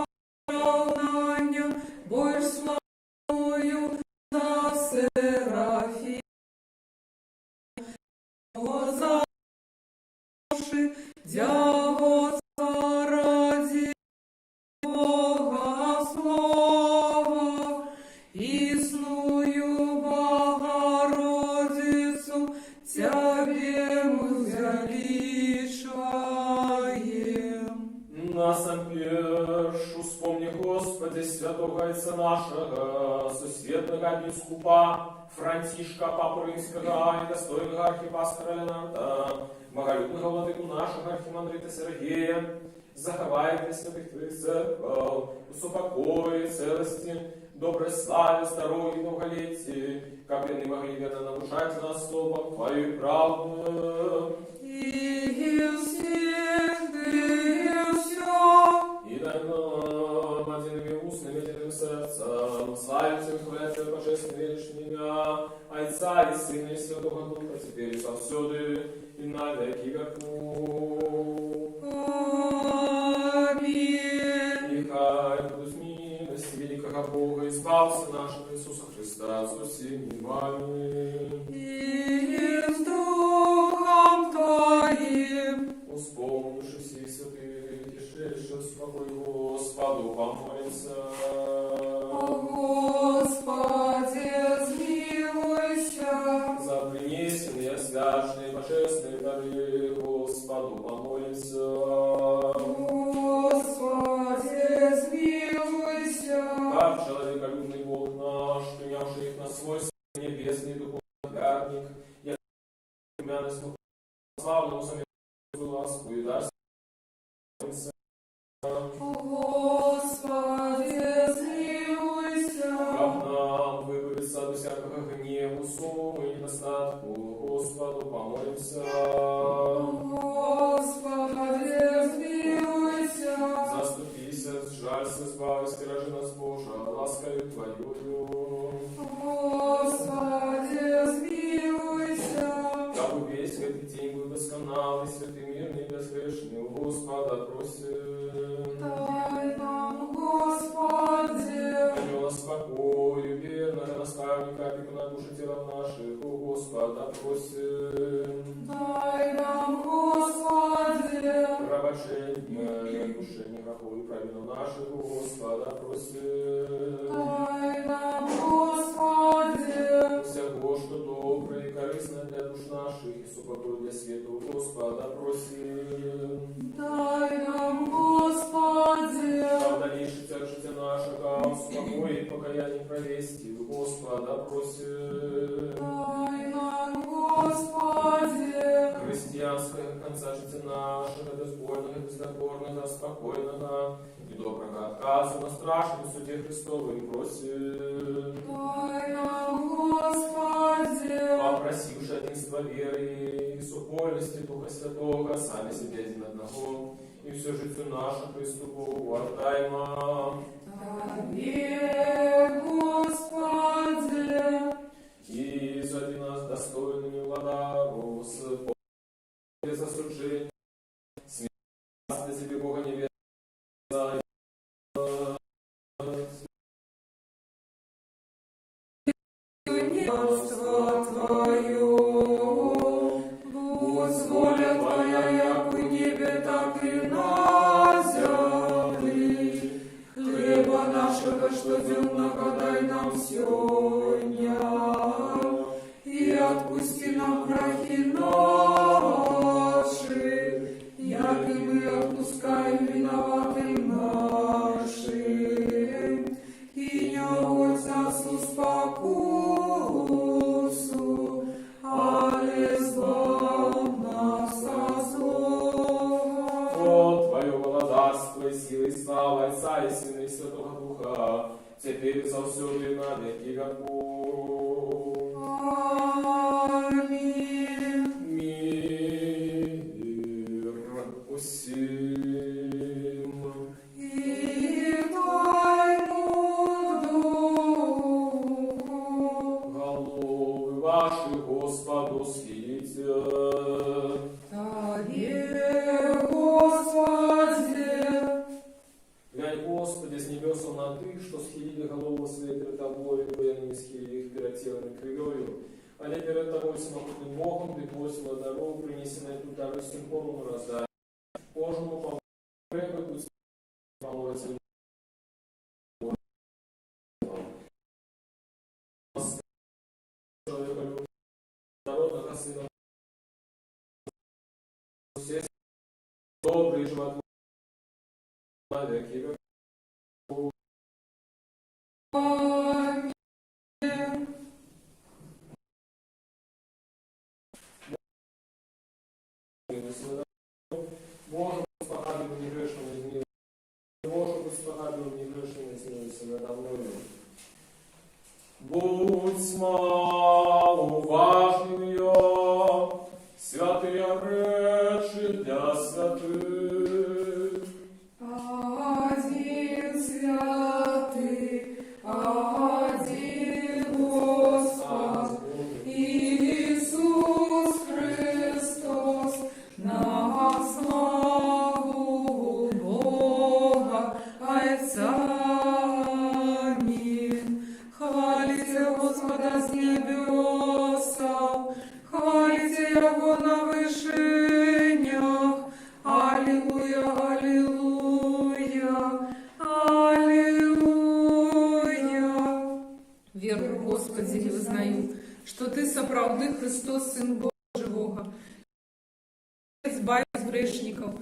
поравнания больш славную за Серафима. За души дьявольства ради Бога слова, Исную Богородицу Тебе мы величаем. Нас першу вспомни, Господи, святого Отца нашего, сусветного бискупа Франтишка, Папу Римского, и достойного архипастора Леонарда, боголюбного владыку нашего архимандрита Сергея, заховай для святых Твоих церквов, усупокой, целости, доброй славе, здоровья и долголетия, как они могли верно нарушать нас словом Твою правду. И всегда, и все. И дай нам одними устными, единым сердцем, славиться и хвалять Твое божественное величное имя, Отца и Сына и Святого Духа, теперь и совсюду, и на веки веков. Аминь. Нехай будут милости великого Бога, избавься нашего Иисуса Христа, со всеми вами. И с Духом Твоим. Вспомнивши всех святых, пришедших с покой Господу, помолимся. О Господи, смилуйся. За принесенные, священные, божественные дары Господу, помолимся. Господи, смилуйся. Как человеколюбный Бог наш, принявший их на свой небесный духовный пятник, я румяность Духа славного самим ласку и даст. Господи, смилуйся. Как нам выбавиться от всякого гневу, суммы и недостатку, Господу помолимся. Господи, смилуйся. Заступися, сжалься, избавься, стиражи нас, Боже, ласкою Твоею. Господи, смилуйся. Как весь этот день был досконалый, святый, мирный, безгрешный, у Господа просим. Дай нам, Господи. Анёла спокою, верного наставника, опекуна души тела наших, у Господа просим. Дай нам, Господи. Пробачение, души грехов и праведно наших, у Господа просим. Дай нам, Господи. Всего, что доброе и корыстное для душ наших, и супокой для света, у Господа просим. Дай нам, Господи. А в дальнейшем тяжести нашего, супокой и покаяние провести, у Господа просим. Дай нам, Господи. Христе християнского конца життя нашого, безбольного, бездокорного, спокойного и доброго отказа на страшном суде Христовым просим. Дай нам, Господи, Попросивши единства веры и супольности Духа Святого, сами себе один одного, и все житию нашу Христу Богу отдаймо. Тебе, Господи, И зови нас достойными владару, с Богом без осуждения, смирясь тебе Бога небесного, Царство Твое, будь воля Твоя, як в небе, так и на земле. Хлеба нашего штодневного дай нам сегодня, и отпусти нам грехи наши, як и мы отпускаем виноватым нашим. И не вводь нас в спокусу, але избавь нас от злого. О, Твое владарство и силы, и слава Отца и Сына и Святого Духа, теперь и завсюду и на веки веков. Аминь. Мир усим. И Твоему Духу. Головы ваши Господу схилите. Тебе, Господи, Глянь, Господи, с небес на Ты, что схилили голову своей перед Тобою, и не схилили их перед телом и кривою, а не перед Тобой самохутным Богом, Ты просила дорогу, принеси на эту дару симфону раздай. Божьему помогу, пусть помолится человека, народного сына, все добрый живот на веки веков. Аминь. Боже, спогадливо негрешному изменился. Боже, спогадливо негрешному изменился надо мною. Будь маловажною, святые речи для святых. Один святый, один Господь, Иисус Христос, на славу Бога Отца. Аминь. Хвалите Господа с небесов, хвалите Его на вышинях. Аллилуйя, аллилуйя, аллилуйя. Верую, Господи, и вызнаю, что Ты соправды Христос, Сын Бога живого, избавить грешников,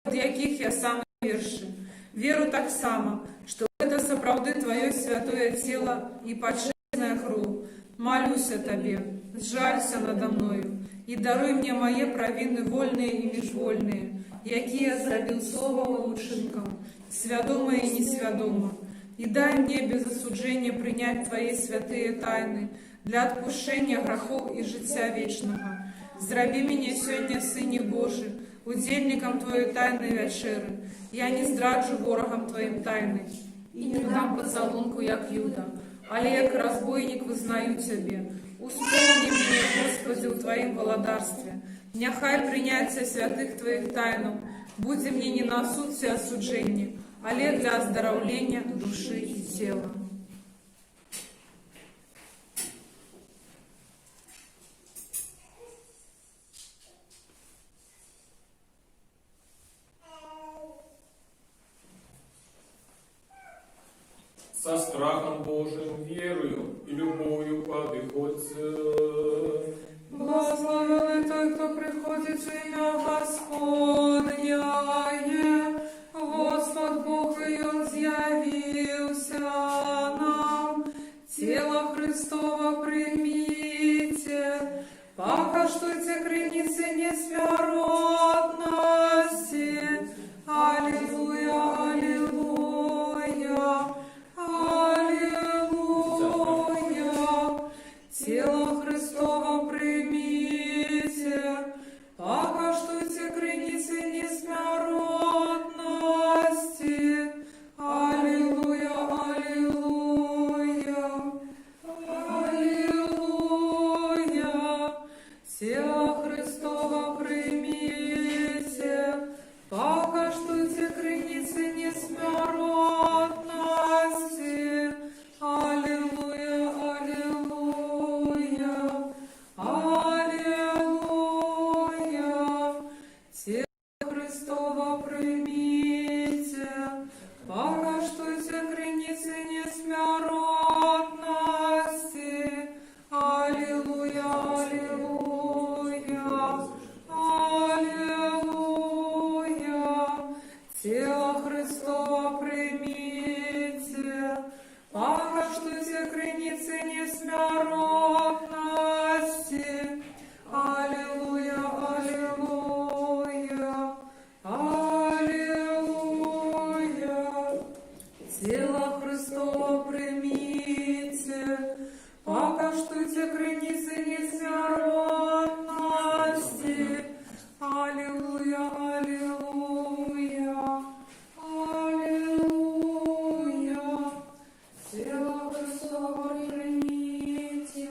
от яких я сам верши. Веру так само, что это соправды Твое святое тело и почестная кровь. Молюсь о Тебе, сжалься надо мною, и даруй мне мои провины вольные и межвольные, які я зробив словом учинком, свядомо и несвядомо. И дай мне без осуджения принять Твои святые тайны для отпущения грехов и життя вечного. Зроби меня сегодня, Сыне Божий, удельником Твоей тайной вечери. Я не здраджу ворогам Твоим тайны и не дам поцелунку, як Юда, але як разбойник вызнаю Тебе. Успомни меня, Господи, в Твоим володарстве. Нехай прийняться святих Твоїх тайну, буде мені не на суд і осудження, але для оздоровлення душі і тіла. Со страхом Божиим, верою и любовью подыходьте. Благословенный той, кто приходит в имя Господне, Господь Бог и Он явился нам. Тело Христово примите, покаштуйте креницы несмяротности. Аллилуйя, аллилуйя, аллилуйя. Тело Христово примите, покаштуйте креницы несмяротности. Аллилуйя, аллилуйя, аллилуйя. Тело Христово примите, покаштуйте креницы несмяротности. Аллилуйя, аллилуйя, аллилуйя. Тело Христово примите, покаштуйте креницы несмяротности. Аллилуйя, аллилуйя, аллилуйя. Тело Христово примите, покаштуйте креницы несмяротности. Аллилуйя, аллилуйя, аллилуйя. Тело Христово примите, покаштуйте креницы несмяротности. Аллилуйя, аллилуйя, аллилуйя. Тело Христово примите,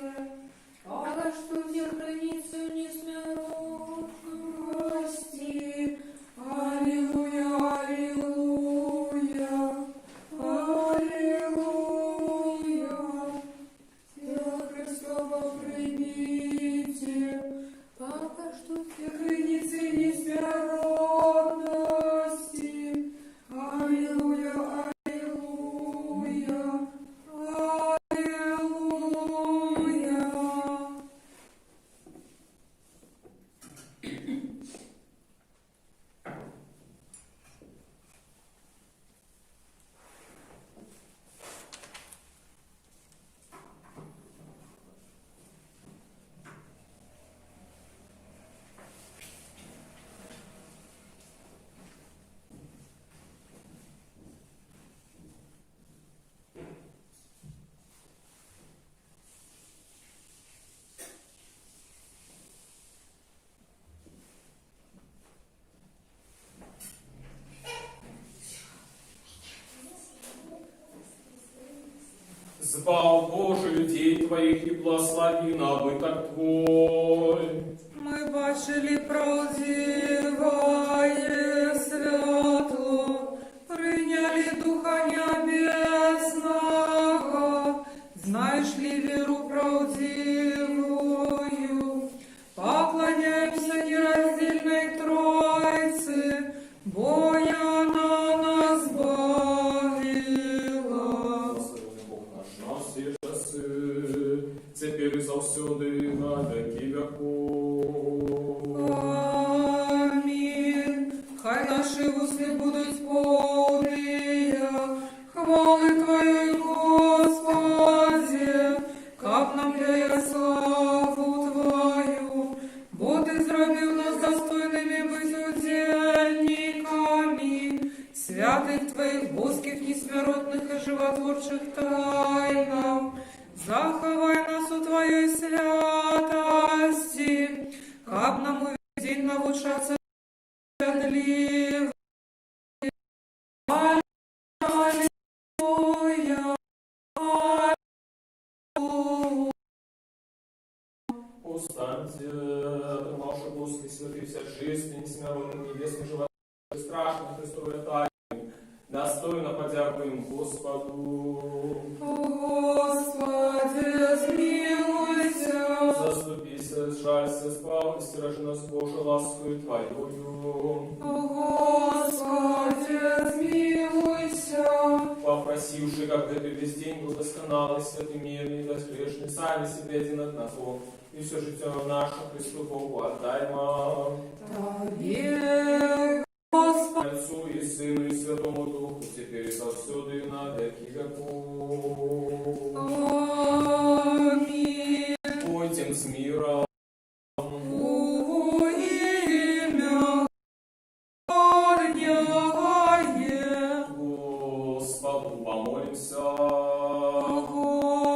покаштуйте креницы несмяротности. Аллилуйя, аллилуйя, аллилуйя. Тело Христово примите, покаштуйте креницы несмяротности. Аллилуйя, аллилуйя, аллилуйя. Збав, Боже, людей Твоих и благослови набыток Твой. Ми бачили правдивое святло, прийняли Духа Небесного. Знаешь ли веру правдивую? Поклоняемся нераздельной Троице, бо я на нас бавила. Благословенный Бог наш на все часы, теперь и завсюди на веки веков. Амінь. Хай наші усни будуть повні хвали Твоєї, Господи, кап нам для славу Твою, бо Ти зробив нас достойними бути удільниками святих Твоїх божських, несмяротних і животворчих тайнах. Заховай нас у Твоей святости, как нам увидеть навучаться святливо. Аллилуйя, аллилуйя. Устаньте, ваши божские святые, вся жизнь, несмяротным небесным животным, страшно Христовой тайны, достойно подякуем Господу. Господи, смилуйся. Заступися, сжалься, спал, и стражи нас Боже ласкою Твоею. Господи, смилуйся. Попросивши, как это весь день был досконалый, святый, мирный, безгрешный, сами себе один одного, и все житие наше Христу Богу отдаймо. Тебе, Господи. Отцу и Сыну и Святому Духу, теперь и повсюду и на веки веков. Аминь. Пойдем с миром. у имя подняє. Господу помолимся.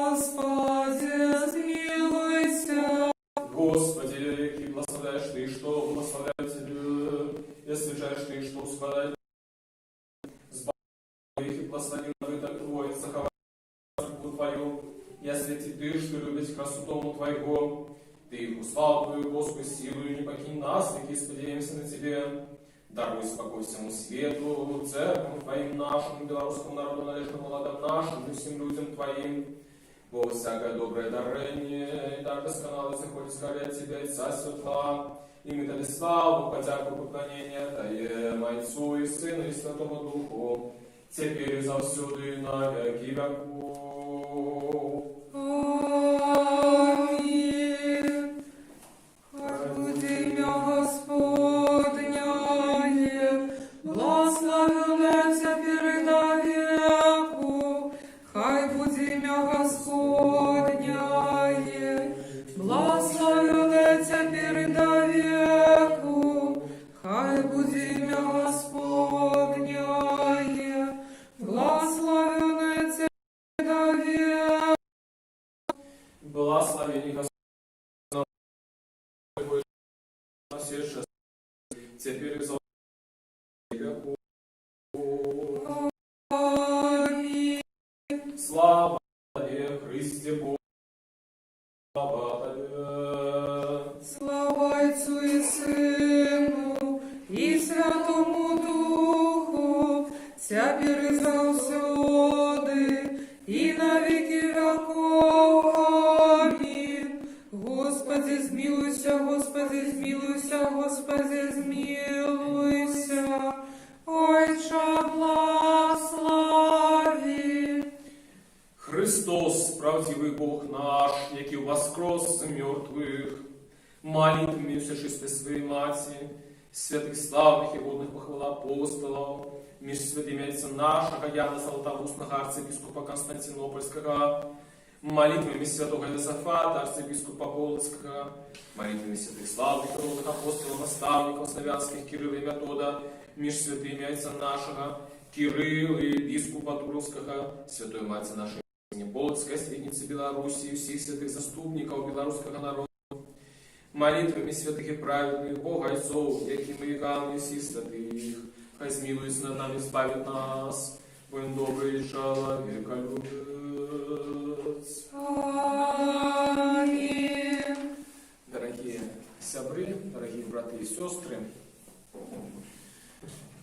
Господи, смилуйся. Господи, и благословляешь Ты, что благословляют Тебя, и освящаешь Ты, что усваивает их, и благослови так Твой, заховай церкву Твою, и освети Ты, что любить красу дому Твоего. Ты их услал Твою, Господи, силу, не покинь нас, веки сподеемся на Тебе. Даруй спокой всему свету, церквам Твоим нашим, белорусскому народу, належному ладам нашим, и всем людям Твоим. Бо всякое доброе дарение, и так досконало заходит скорее от Тебя, Отца Святла, и мы Тебе славу, подяку, поклонение Таем, Отцу и Сыну и Святому Духу, теперь и завсюду и на веки веков. Аминь. Хай буде ім'я Господнє, благословляться переда веку. Хай буде ім'я Господнє, благословляться переда веку. Хай буде ім'я Господнє, благословляться переда веку. Благословение Господа, теперь и завсюду и на веки веков. Аминь. Слава Тебе, Христе Богу, слава Тебе. Слава Отцу и Сыну, и Святому Духу, теперь и завсюди, и на веки веков. Аминь. Господи, змилуйся, Господи, змилуйся, Господи, змилуйся. Отче, благослови. Христос, правдивый Бог наш, який воскрес з мертвых, молитвами всешествия Своей Мати, святых славных и водных похвал апостолов, между святыми Отца нашего, Яна Златоустного, арцебископа Константинопольского, молитвами святого Иосафата, арцебископа Полоцкого, молитвами святых славных и водных апостолов, наставников славянских Кирилла и Метода, между святыми Отца нашего, Кирилла и бископа Туровского, святой Мати нашей Полоцкой, средницы Белоруссии, всех святых заступников белорусского народа, молитвами святых и праведных Бога Отцов, яким и векам и всех святых, хай смилуется над нами, избавит нас, будем добрый человеколюбец. Аминь. Дорогие сябры, дорогие браты и сестры,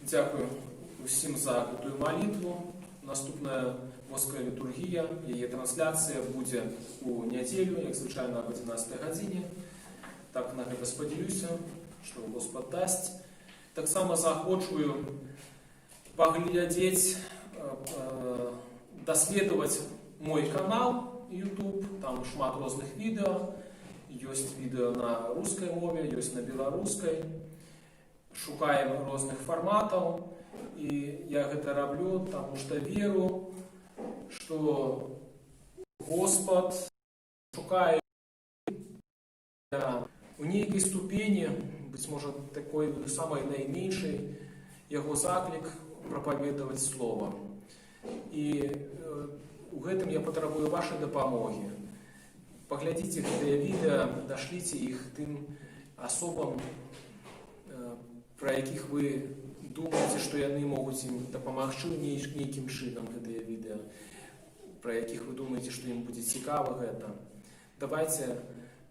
дякую усім за эту молитву. Наступная Воская літургія, її трансляція буде у неділю, як звичайно, об 11 годині. Так на гэта спадзяюся, што Господ дасць. Так само заахвочваю паглядзець, даследаваць мой канал YouTube, там шмат розных відэо. Ёсць відэо на рускай мове, ёсць на беларускай. Шукаем розных фарматаў. І я гэта раблю, таму што веру, што Господ шукае у нейкай ступені, быць можа, такой самай найменшай, яго заклік прапаведаваць слова. І у гэтым я патрабую вашай дапамогі. Паглядзіце гэтыя відэа, дашліце іх тым асобам, пра якіх вы думаеце, што яны могуць ім дапамагчы нейкім чынам, гэтыя відэа, пра якіх вы думаеце, што ім будзе цікава гэта. Давайте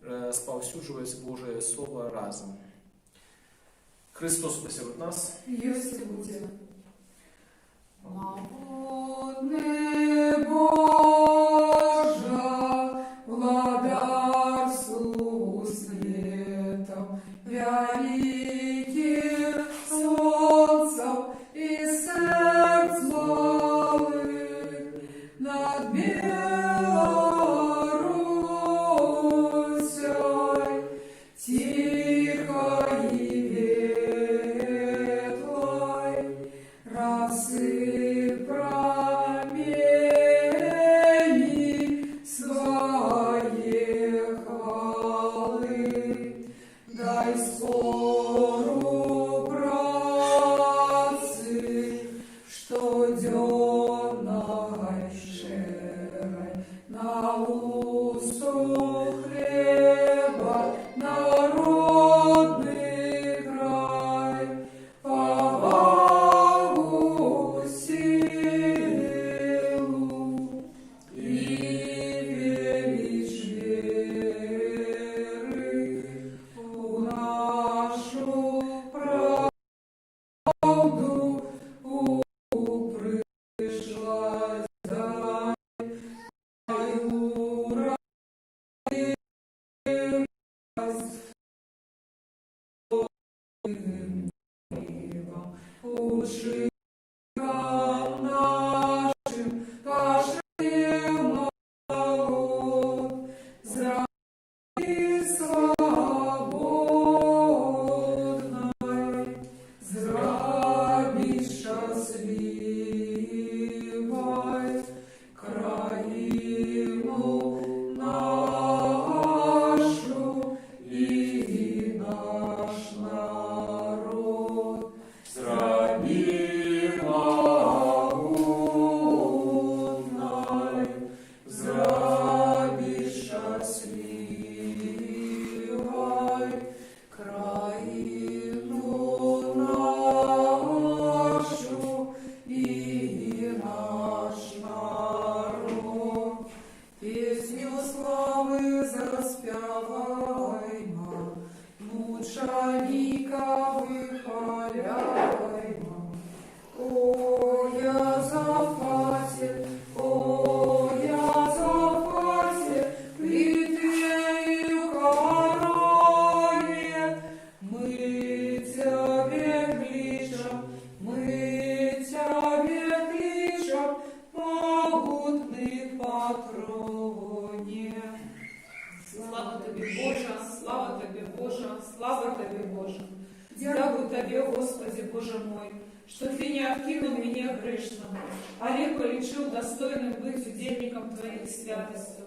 распаўсюджваць Божае Слово разам. Христос посеред нас. Ёсць і будзе. Могутний Боже, владарству светом, великих солнцев и сердц малых, над Белорусей, тихой и ветлой, росы промень. на усту хлеба народный край, повагу, силу и величь веры в нашу правду пришлась дай, уши нашим кашем молод, зраби свободной, зраби счастливой, краину нашу и наш народ. Зраби могутной, зраби счастливой, краину нашу и наш народ. Песню славы заспяваймо, мученика выхваляймо. О, Йозафате, притвею короне, мы тебе кличем, могутный патроне. Слава Тобі, Боже, слава Тобі, Боже, слава Тобі, Боже. Дякую Тобі, Господи, Боже мой, что Ты не откинул меня грешного, а легко лечил достойным быть удельником Твоих святостью.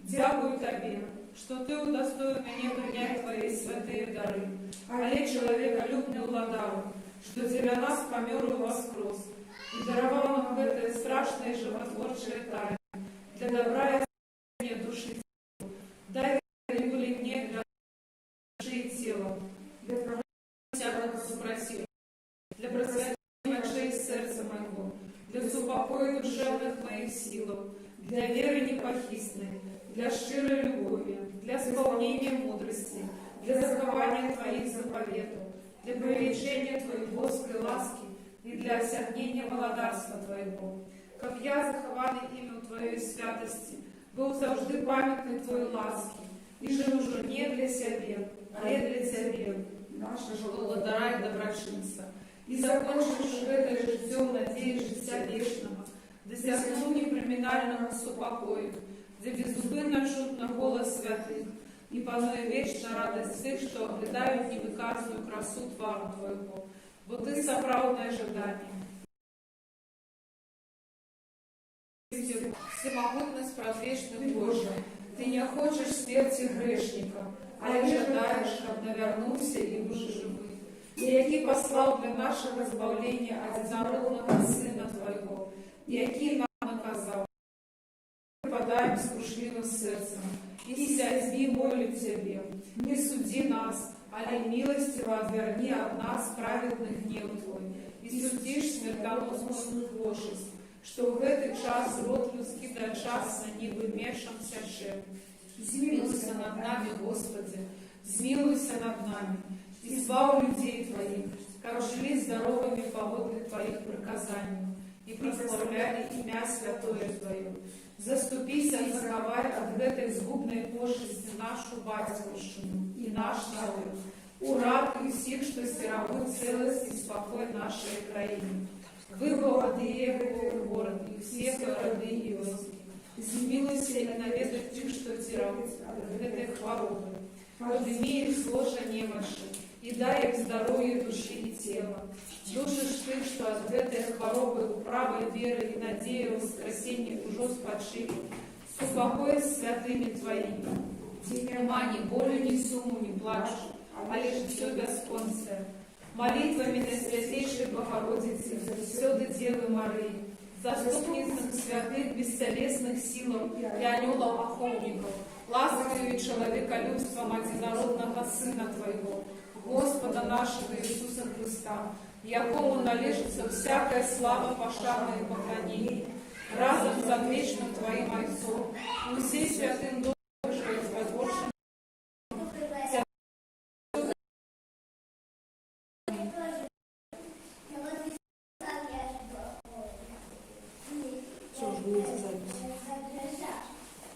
Дякую Тобі, что Ты удостоил меня принять Твои святые дары, а лек человеколюбный владару, что для нас помер и воскрес, и даровал нам в этой страшной животворчей тайне, для добра и спасения души. Дай были мне для души и тела, для прощения всякого супротива, для просветления очей сердца моего, для супокоя душевных моих силов, для веры непохисной, для щирой любови, для исполнения мудрости, для закования Твоих заповедов, для привлечения Твоей Божеской ласки и для осягнения володарства Твоего. Как я, захованный ими у Твоей святости, был завжди памятный Твоей ласки, и жил уже не для себя, а для Тебя, нашего владара и доброчинца. И закончивши это життем надеи життя вечного, досягнув неприминального супокою, где беззубынно чутно голос святых, и панує вечна радость тих, что оглядают невыказную красу твару Твоего. Бо Ты соправдное ожидание. Всемогутность предвечный Боже, Ты не хочешь смерти грешника, а жадаешь, чтобы навернулся и души живых. И який послал для нашего избавления одинородного Сына Твоего, и який нам наказал. Припадаем с крушливым сердцем, и сязди молю Тебе, не суди нас, але милостиво отверни от нас праведный гнев Твой, и судишь смертоносную пошесть, что в этот час род людский дочасно не вымешался шеф. Змилуйся над нами, Господи, змилуйся над нами, избав людей Твоих, как жили здоровыми поводле Твоих приказаний, и прославляли имя святое Твое. Заступися и заховай от этой згубной пошести нашу батьківщину и наш народ. Урад и всех, что стирают целость и спокой нашей краине. Выбороды его город и всех городы и вёски. Змилуйся и наведать тех, что тирают от этой хворобы. Подними их с ложа немощи и дай им здоровье души и тела. Душишь ты, что от этой хворобы управой веры и надею воскресения уже спадшили. Упокой с святыми Твоими. Нема ни боли, ни суму, ни плачу, а лишь все бесконце. Молитвами на святейшей Богородицы, всюду Девы Марии, заступницам святых бестелесных силах и анелов-охотников, ласкою и человеколюбством одинородного Сына Твоего, Господа нашего Иисуса Христа, якому належится всякая слава, пошана и поклонение, разом за вечным Твоим Отцом, и всей святым Духом, что извозворшим Что ж, будете